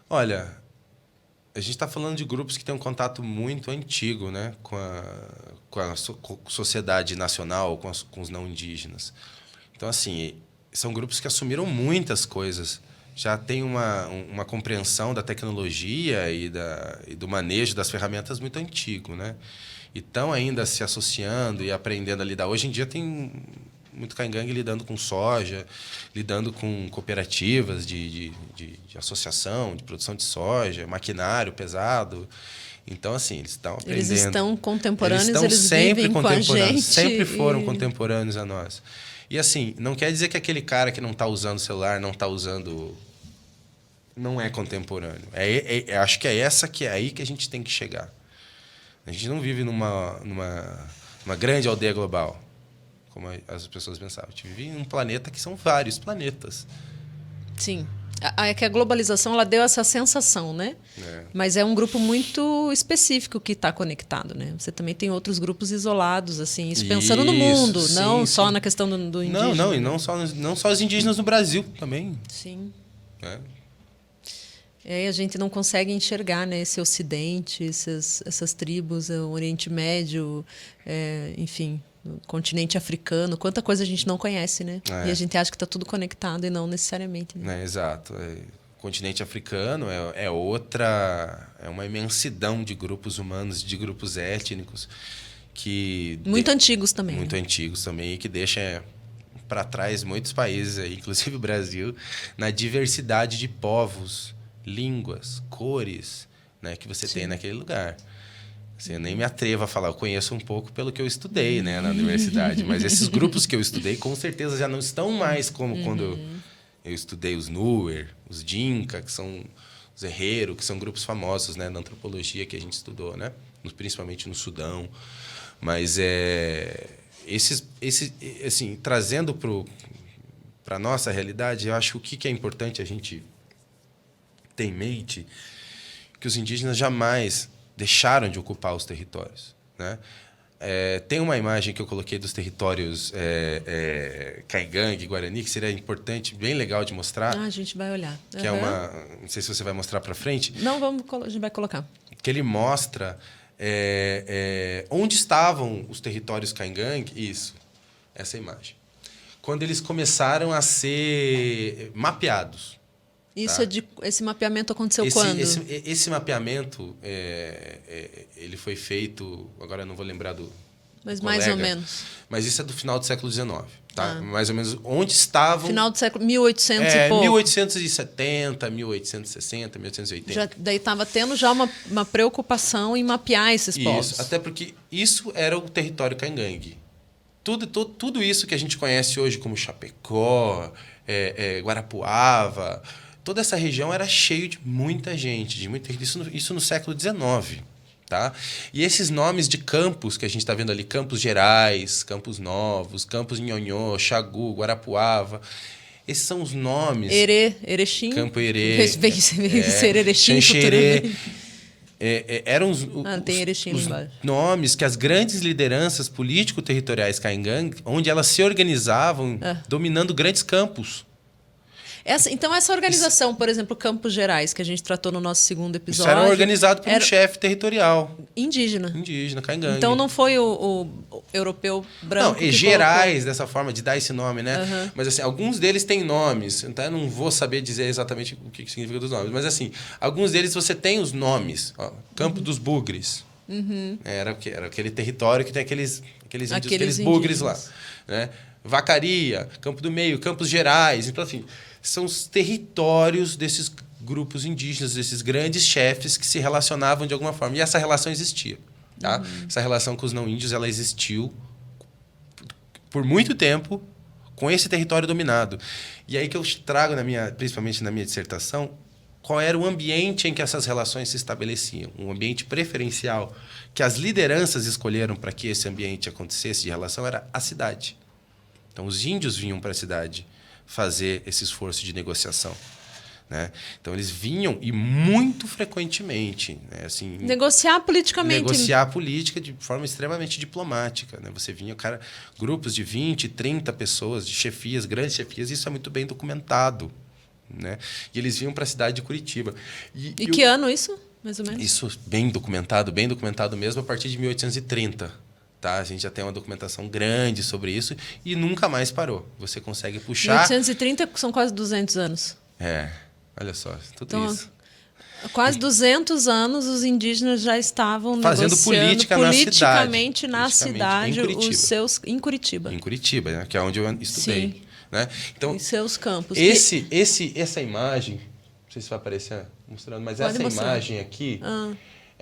Olha, a gente está falando de grupos que têm um contato muito antigo, né? com a sociedade nacional, com os não indígenas. Então, assim, são grupos que assumiram muitas coisas. Já tem uma compreensão da tecnologia e do manejo das ferramentas muito antigo, né? E estão ainda se associando e aprendendo a lidar. Hoje em dia tem muito Caingangue lidando com soja, lidando com cooperativas de associação, de produção de soja, maquinário pesado. Então, assim, eles estão aprendendo. Eles estão contemporâneos, eles vivem com a gente. Sempre foram contemporâneos a nós. E, assim, não quer dizer que aquele cara que não está usando celular, não está usando... Não é contemporâneo. Acho que é aí que a gente tem que chegar. A gente não vive numa grande aldeia global, como as pessoas pensavam. A gente vive em um planeta que são vários planetas. Sim. É que a globalização ela deu essa sensação, né? Mas é um grupo muito específico que está conectado, né? Você também tem outros grupos isolados, assim, isso pensando no mundo, não só na questão do indígena. Não, e não só os indígenas no Brasil também. Sim. A gente não consegue enxergar, né, esse Ocidente, essas tribos, o Oriente Médio, enfim, o continente africano, quanta coisa a gente não conhece, né? E a gente acha que está tudo conectado e não necessariamente. Né? Exato. O continente africano é uma imensidão de grupos humanos, de grupos étnicos que muito antigos também. Muito antigos também, e que deixa para trás muitos países, aí, inclusive o Brasil, na diversidade de povos, línguas, cores, né, que você tem naquele lugar. Assim, eu nem me atrevo a falar, eu conheço um pouco pelo que eu estudei, né, na universidade, mas esses grupos que eu estudei com certeza já não estão mais como quando eu estudei os Nuer, os Dinka, que são os Herero, que são grupos famosos, né, na antropologia que a gente estudou, né, principalmente no Sudão. Mas assim, trazendo para a nossa realidade, eu acho que o que é importante a gente ter em mente que os indígenas jamais deixaram de ocupar os territórios, né? Tem uma imagem que eu coloquei dos territórios Caingangue, Guarani, que seria importante, bem legal de mostrar. A gente vai olhar. Que é uma... Não sei se você vai mostrar para frente. Não, a gente vai colocar. Que ele mostra onde estavam os territórios Caingangue. Isso, essa imagem. Quando eles começaram a ser mapeados. Isso tá? Esse mapeamento aconteceu quando? Esse mapeamento ele foi feito, agora eu não vou lembrar do Mas colega, mais ou menos. Mas isso é do final do século XIX. Tá? Mais ou menos onde estavam... Final do século 1800 e pouco. 1870, 1860, 1880. Daí estava tendo já uma preocupação em mapear esses povos. Isso, até porque isso era o território Caingangue. Tudo isso que a gente conhece hoje como Chapecó, Guarapuava, toda essa região era cheio de muita gente, isso no século XIX. Tá? E esses nomes de campos que a gente está vendo ali, Campos Gerais, Campos Novos, Campos Nhonhô, Xagu, Guarapuava, esses são os nomes... Erechim. Campo Herê. Ser Erechim. Xanxerê. Eram os nomes que as grandes lideranças político-territoriais Caingangue, onde elas se organizavam dominando grandes campos. Então, essa organização, por exemplo, Campos Gerais, que a gente tratou no nosso segundo episódio... Isso era organizado por um chefe territorial. Indígena, Caingangue. Então, não foi o europeu branco Não, Gerais, dessa forma, de dar esse nome, né? Mas, assim, alguns deles têm nomes. Então, eu não vou saber dizer exatamente o que significa dos nomes. Mas, assim, alguns deles você tem os nomes. Ó, Campo dos Bugres. Era aquele território que tem aqueles índios, aqueles bugres lá. Né? Vacaria, Campo do Meio, Campos Gerais. Então, assim... São os territórios desses grupos indígenas, desses grandes chefes que se relacionavam de alguma forma. E essa relação existia. Tá? Essa relação com os não-índios ela existiu por muito tempo com esse território dominado. E aí que eu trago, principalmente na minha dissertação, qual era o ambiente em que essas relações se estabeleciam. Um ambiente preferencial que as lideranças escolheram para que esse ambiente acontecesse de relação era a cidade. Então, os índios vinham para a cidade fazer esse esforço de negociação, né? Então eles vinham e muito frequentemente, né? Assim, negociar politicamente. Negociar a política de forma extremamente diplomática, né? Você vinha, grupos de 20, 30 pessoas, de chefias, grandes chefias, isso é muito bem documentado, né? E eles vinham para a cidade de Curitiba. E que ano isso, mais ou menos? Isso bem documentado mesmo a partir de 1830. Tá? A gente já tem uma documentação grande sobre isso e nunca mais parou. Você consegue puxar... 1830 são quase 200 anos. Olha só, tudo então, isso. Quase 200 anos os indígenas já estavam fazendo política politicamente na cidade, em Curitiba. Em Curitiba, né? Que é onde eu estudei. Sim. Né? Então, em seus campos. Essa imagem, não sei se vai aparecer mostrando, mas essa imagem aqui...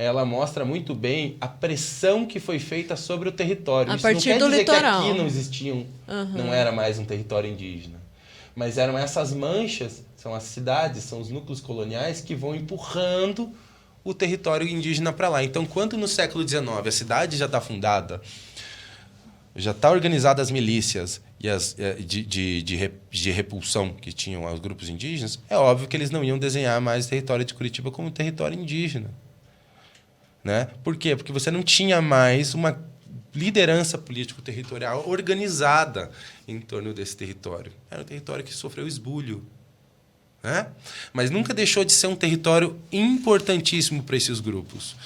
Ela mostra muito bem a pressão que foi feita sobre o território. Isso partir não quer dizer litoral. Que aqui não existiam, não era mais um território indígena. Mas eram essas manchas, são as cidades, são os núcleos coloniais que vão empurrando o território indígena para lá. Então, quando no século XIX a cidade já está fundada, já está organizada as milícias e as de repulsão que tinham aos grupos indígenas, é óbvio que eles não iam desenhar mais o território de Curitiba como um território indígena. Né? Por quê? Porque você não tinha mais uma liderança político-territorial organizada em torno desse território. Era um território que sofreu esbulho. Né? Mas nunca deixou de ser um território importantíssimo para esses grupos.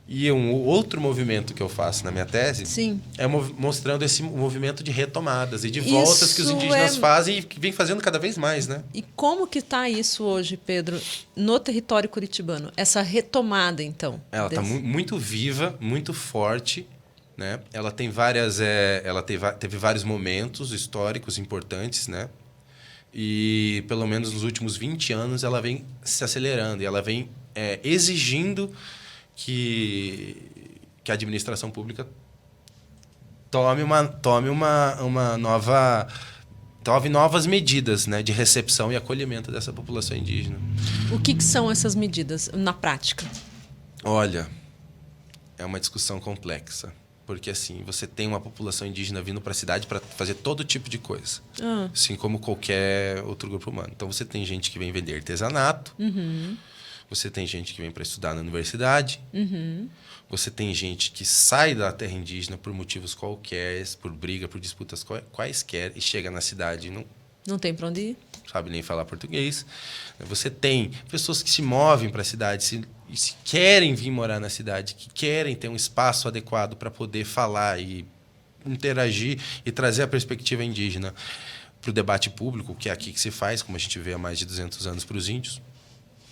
E um outro movimento que eu faço na minha tese é mostrando esse movimento de retomadas e de voltas que os indígenas fazem e que vem fazendo cada vez mais. Né? E como que está isso hoje, Pedro, no território curitibano? Essa retomada, então? Ela está muito viva, muito forte. Né? Ela tem várias, teve vários momentos históricos importantes, né? E pelo menos nos últimos 20 anos ela vem se acelerando e ela vem exigindo que a administração pública tome novas medidas, né, de recepção e acolhimento dessa população indígena. O que são essas medidas na prática? Olha, é uma discussão complexa, Porque, assim, você tem uma população indígena vindo para a cidade para fazer todo tipo de coisa. Assim como qualquer outro grupo humano. Então, você tem gente que vem vender artesanato. Você tem gente que vem para estudar na universidade. Você tem gente que sai da terra indígena por motivos qualquer, por briga, por disputas quaisquer, e chega na cidade e não tem para onde ir. Sabe nem falar português. Você tem pessoas que se movem para a cidade, se querem vir morar na cidade, que querem ter um espaço adequado para poder falar e interagir e trazer a perspectiva indígena para o debate público, que é aqui que se faz, como a gente vê há mais de 200 anos para os índios.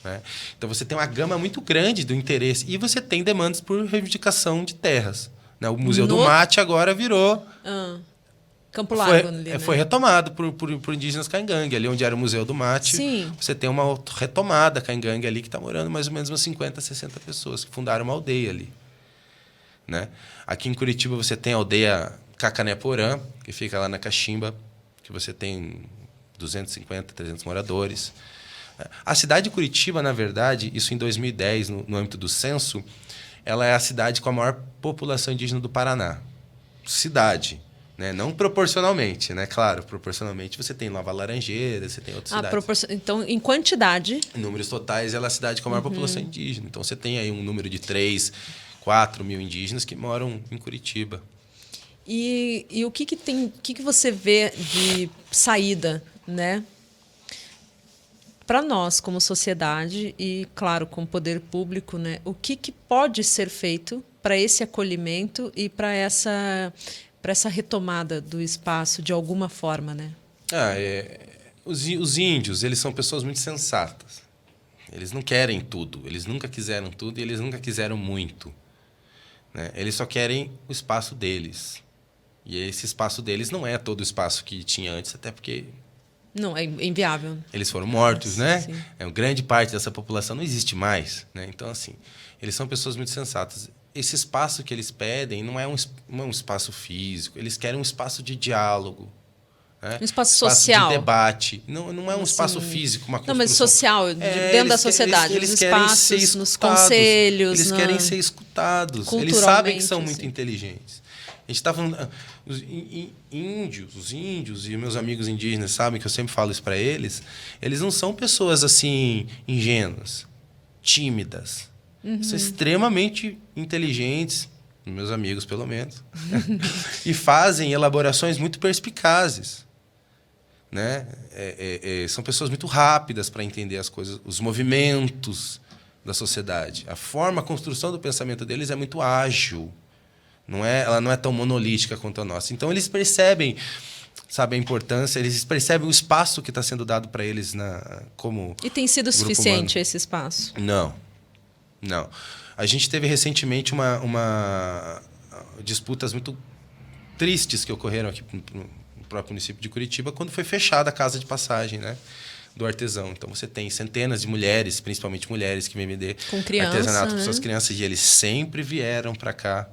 Né? Então, você tem uma gama muito grande do interesse e você tem demandas por reivindicação de terras. Né? O Museu do Mate agora virou... Campo Largo ali, né? Foi retomado por indígenas caingangue. Ali onde era o Museu do Mate, você tem uma retomada caingangue ali que está morando mais ou menos umas 50, 60 pessoas que fundaram uma aldeia ali. Né? Aqui em Curitiba você tem a aldeia Cacané-Porã, que fica lá na Caximba, que você tem 250, 300 moradores. A cidade de Curitiba, na verdade, isso em 2010, no âmbito do censo, ela é a cidade com a maior população indígena do Paraná. Cidade. Né? Não proporcionalmente, né? Claro, proporcionalmente você tem Nova Laranjeira, você tem outras cidades. Então, em quantidade... Em números totais, ela é a cidade com a maior população indígena. Então, você tem aí um número de 3, 4 mil indígenas que moram em Curitiba. E o que você vê de saída, né? Para nós, como sociedade e, claro, como poder público, né? O que pode ser feito para esse acolhimento e para essa retomada do espaço de alguma forma, né? Os índios, eles são pessoas muito sensatas. Eles não querem tudo, eles nunca quiseram tudo e eles nunca quiseram muito. Né? Eles só querem o espaço deles. E esse espaço deles não é todo o espaço que tinha antes, até porque... Não, é inviável. Eles foram mortos, né? Sim. Grande parte dessa população não existe mais. Né? Então, assim, eles são pessoas muito sensatas. Esse espaço que eles pedem não é um espaço físico. Eles querem um espaço de diálogo. Né? Um espaço social. De debate. Não é um espaço físico, uma construção. Não, mas social, dentro da sociedade. Eles nos querem espaços, ser escutados. nos conselhos. Eles querem ser escutados. Eles sabem que são muito assim. inteligentes. A gente está falando... Os índios e meus amigos indígenas sabem que eu sempre falo isso para eles. Eles não são pessoas assim ingênuas, tímidas. São extremamente inteligentes, meus amigos pelo menos, e fazem elaborações muito perspicazes. Né? São pessoas muito rápidas para entender as coisas, os movimentos da sociedade. A construção do pensamento deles é muito ágil. Ela não é tão monolítica quanto a nossa. Então, eles percebem, sabe, a importância, eles percebem o espaço que está sendo dado para eles como... E tem sido suficiente esse espaço? Não. A gente teve recentemente disputas muito tristes que ocorreram aqui no próprio município de Curitiba, quando foi fechada a casa de passagem, né, do artesão. Então, você tem centenas de mulheres, principalmente mulheres, que vêm vender artesanato para suas crianças, e eles sempre vieram para cá.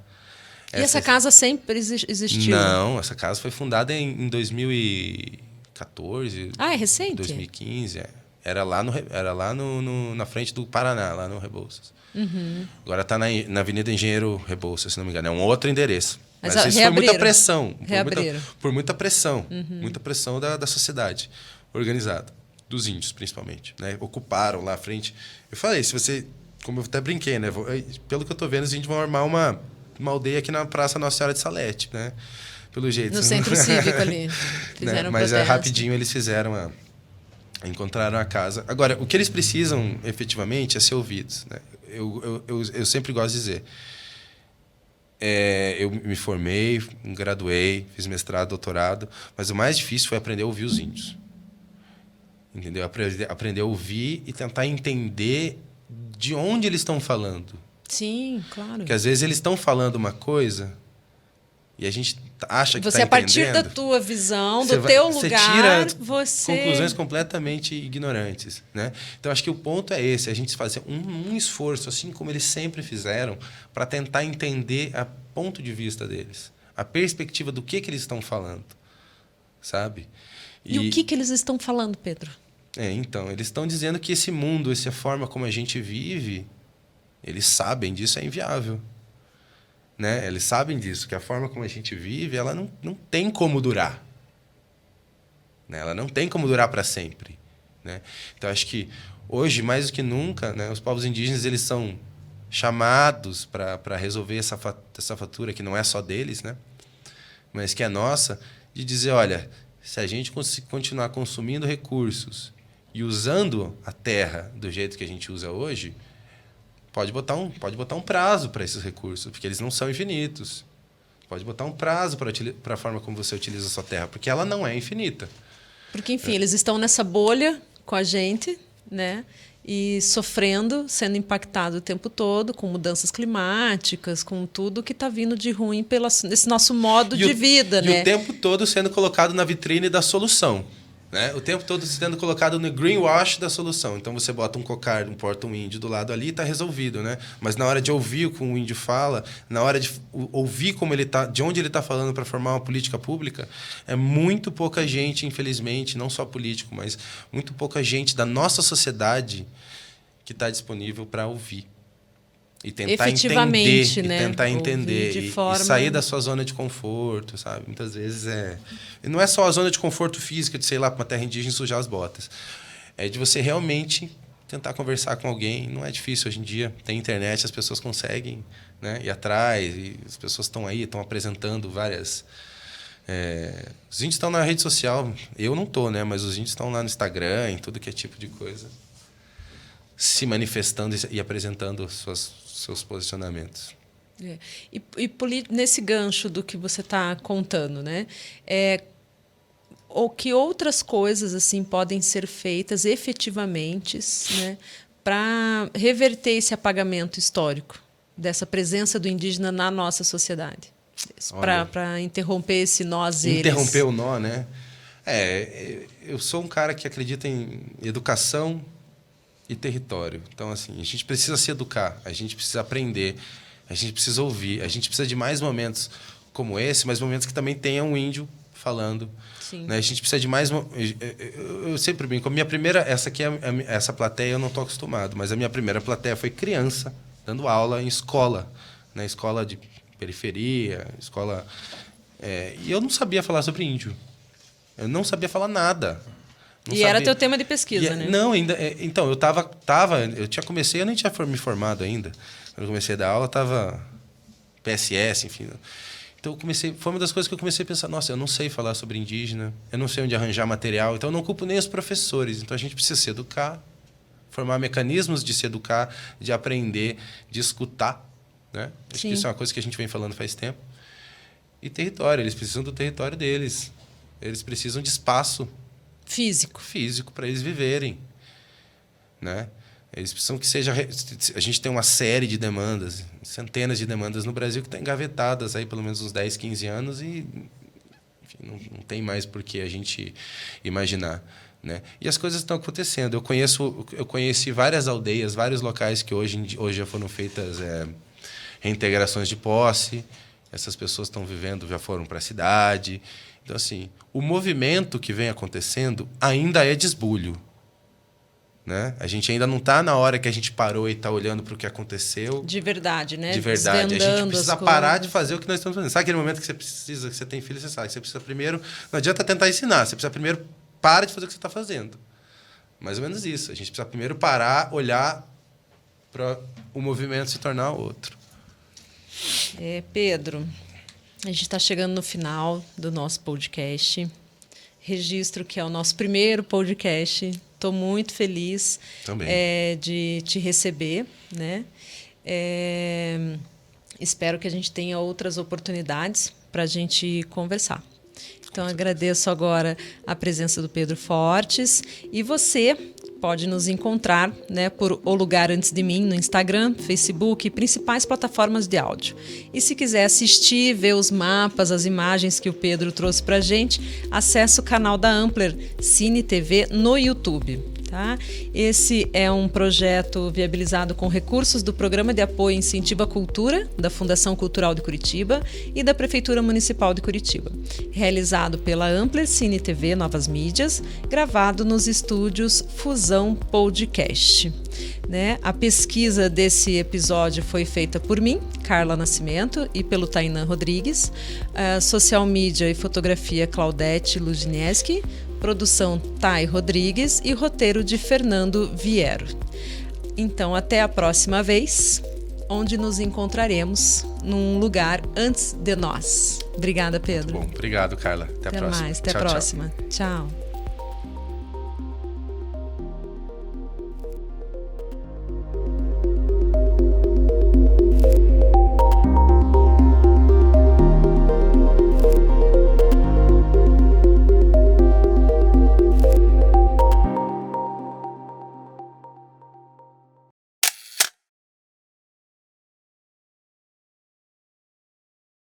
E essa casa sempre existiu? Não, essa casa foi fundada em 2014. Ah, é recente? 2015. Era lá na frente do Paraná, lá no Rebouças. Agora está na Avenida Engenheiro Rebouças, se não me engano. É um outro endereço. Mas isso foi muita pressão. Por muita pressão. Muita pressão da sociedade organizada. Dos índios, principalmente. Né? Ocuparam lá à frente. Eu falei, como eu até brinquei, né? Pelo que eu estou vendo, os índios vão armar uma aldeia aqui na Praça Nossa Senhora de Salete, né? Pelo jeito. No centro cívico ali. Fizeram Mas rapidinho eles fizeram encontraram a casa. Agora, o que eles precisam efetivamente é ser ouvidos. Né? Eu sempre gosto de dizer. Eu me formei, graduei, fiz mestrado, doutorado, mas o mais difícil foi aprender a ouvir os índios. Entendeu? Aprender a ouvir e tentar entender de onde eles estão falando. Sim, claro. Porque às vezes eles estão falando uma coisa e a gente acha que está entendendo. Você, a partir da tua visão, do teu lugar, você tira conclusões completamente ignorantes. Né? Então, acho que o ponto é esse, a gente fazer um esforço, assim como eles sempre fizeram, para tentar entender o ponto de vista deles, a perspectiva do que eles estão falando. Sabe? E o que eles estão falando, Pedro? Então, eles estão dizendo que esse mundo, essa forma como a gente vive... Eles sabem disso, é inviável. né? Eles sabem disso, que a forma como a gente vive, ela não tem como durar. Né? Ela não tem como durar para sempre. Né? Então, acho que hoje, mais do que nunca, né, os povos indígenas eles são chamados para resolver essa fatura, que não é só deles, né? Mas que é nossa, de dizer, olha, se a gente continuar consumindo recursos e usando a terra do jeito que a gente usa hoje, pode botar um prazo para esses recursos, porque eles não são infinitos. Pode botar um prazo para a forma como você utiliza a sua terra, porque ela não é infinita. Porque, enfim, eles estão nessa bolha com a gente, né? E sofrendo, sendo impactado o tempo todo com mudanças climáticas, com tudo que está vindo de ruim nesse nosso modo de vida. E o tempo todo sendo colocado na vitrine da solução. Né? O tempo todo sendo colocado no greenwash da solução. Então, você bota um cocardo, porta um índio do lado ali e está resolvido. Né? Mas na hora de ouvir o que o índio fala, na hora de ouvir como ele tá, de onde ele está falando para formar uma política pública, é muito pouca gente, infelizmente, não só político, mas muito pouca gente da nossa sociedade que está disponível para ouvir. E tentar entender, né? E tentar entender de forma... e sair da sua zona de conforto, sabe? Muitas vezes E não é só a zona de conforto física de, sei lá, para uma terra indígena sujar as botas. É de você realmente tentar conversar com alguém. Não é difícil hoje em dia. Tem internet, as pessoas conseguem, né, ir atrás. E as pessoas estão aí, estão apresentando várias... Os índios estão na rede social. Eu não estou, né? Mas os índios estão lá no Instagram, em tudo que é tipo de coisa. Se manifestando e apresentando seus posicionamentos. Nesse gancho do que você está contando, né? Ou que outras coisas assim podem ser feitas efetivamente, né, para reverter esse apagamento histórico dessa presença do indígena na nossa sociedade? Para interromper esse nós-eles. Interromper o nó, né? Eu sou um cara que acredita em educação e território. Então, assim, a gente precisa se educar, a gente precisa aprender, a gente precisa ouvir, a gente precisa de mais momentos como esse, mas momentos que também tenham um índio falando. Sim. Né? A gente precisa de mais... Eu sempre brinco, a minha primeira... Essa plateia eu não estou acostumado, mas a minha primeira plateia foi criança, dando aula em escola, né? Escola de periferia, escola... E eu não sabia falar sobre índio. Eu não sabia falar nada. Era teu tema de pesquisa, né? Não, ainda. Então, eu tinha comecei, eu nem tinha me formado ainda. Quando eu comecei a dar aula, estava PSS, enfim. Então, foi uma das coisas que eu comecei a pensar, nossa, eu não sei falar sobre indígena, eu não sei onde arranjar material, então eu não culpo nem os professores. Então, a gente precisa se educar, formar mecanismos de se educar, de aprender, de escutar. Né? Acho que isso é uma coisa que a gente vem falando faz tempo. E território, eles precisam do território deles. Eles precisam de espaço físico para eles viverem, né? Eles precisam que seja... A gente tem uma série de demandas, centenas de demandas no Brasil que estão engavetadas aí pelo menos uns 10, 15 anos e enfim, não tem mais por que a gente imaginar, né? E as coisas estão acontecendo. Eu conheci várias aldeias, vários locais que hoje já foram feitas reintegrações de posse. Essas pessoas estão vivendo, já foram para a cidade. Então, assim, o movimento que vem acontecendo ainda é desbulho. Né? A gente ainda não está na hora que a gente parou e está olhando para o que aconteceu. De verdade, né? De verdade. A gente precisa parar de fazer o que nós estamos fazendo. Sabe aquele momento que você tem filho, você sabe que você precisa primeiro... Não adianta tentar ensinar, você precisa primeiro parar de fazer o que você está fazendo. Mais ou menos isso. A gente precisa primeiro parar, olhar para o movimento se tornar outro. Pedro... A gente está chegando no final do nosso podcast. Registro que é o nosso primeiro podcast. Estou muito feliz de te receber, né? Espero que a gente tenha outras oportunidades para a gente conversar. Então, agradeço agora a presença do Pedro Fortes. E você pode nos encontrar, né, por O Lugar Antes de Mim no Instagram, Facebook e principais plataformas de áudio. E se quiser assistir, ver os mapas, as imagens que o Pedro trouxe para a gente, acesse o canal da Ampler Cine TV no YouTube. Tá? Esse é um projeto viabilizado com recursos do Programa de Apoio e Incentivo à Cultura, da Fundação Cultural de Curitiba e da Prefeitura Municipal de Curitiba. Realizado pela Ampler Cine TV Novas Mídias, gravado nos estúdios Fusão Podcast. né? A pesquisa desse episódio foi feita por mim, Carla Nascimento, e pelo Tainan Rodrigues. Social media e fotografia, Claudete Lugineski. Produção, Thay Rodrigues. E roteiro de Fernando Viero. Então, até a próxima vez, onde nos encontraremos num lugar antes de nós. Obrigada, Pedro. Muito bom. Obrigado, Carla. Até a próxima. Até a próxima. Tchau.